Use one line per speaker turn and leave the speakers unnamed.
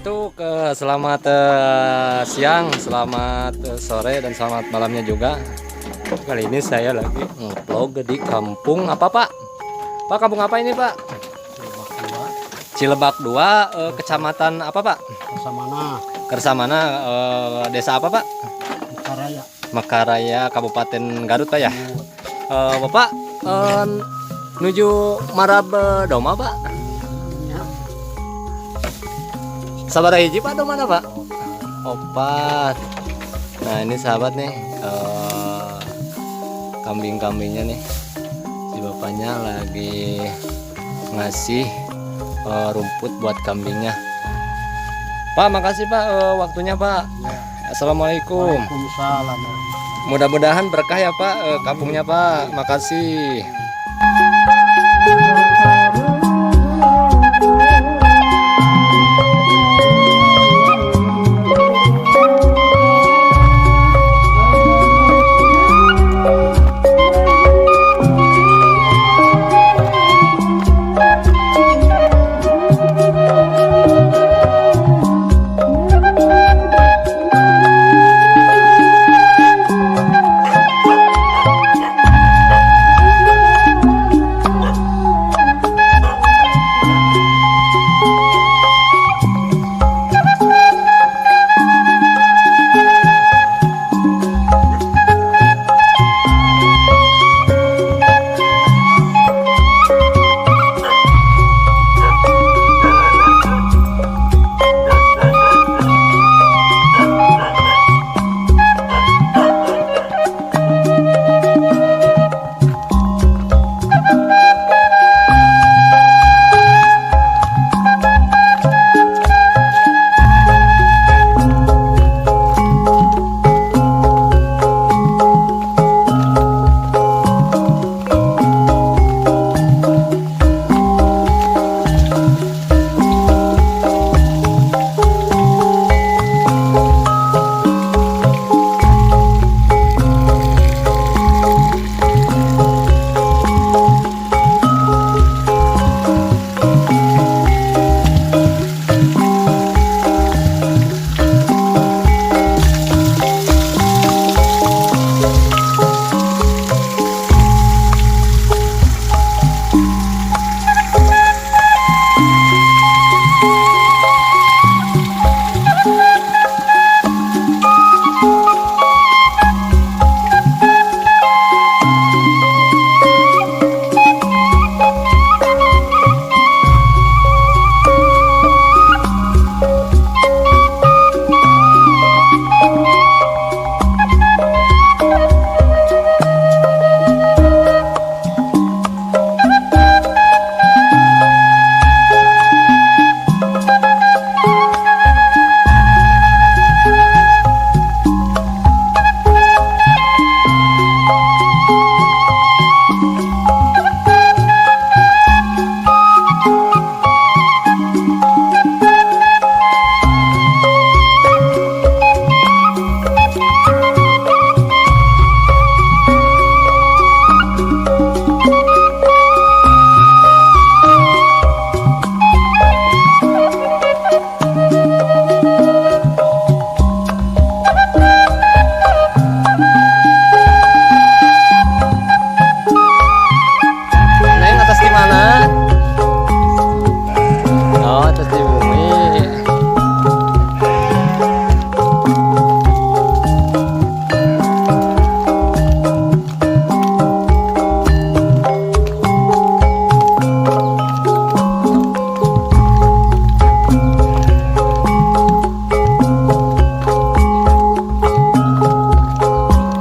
wabarakatuh. Selamat siang, selamat sore, dan selamat malamnya juga. Kali ini saya lagi vlog di kampung apa Pak? Pak, kampung apa ini Pak? Cilebak 2, kecamatan apa Pak?
Kersamana,
Kersamana, desa apa Pak?
Karaya,
Mekaraya, Kabupaten Garut Pak ya. Bapak menuju Marab Doma Pak? Sabar hiji Pak, do mana Pak? Opat. Nah ini sahabat nih, kambing-kambingnya nih, si bapaknya lagi ngasih rumput buat kambingnya. Pak, makasih Pak waktunya Pak. Assalamualaikum.
Waalaikumsalam.
Mudah-mudahan berkah ya Pak kampungnya Pak. Makasih.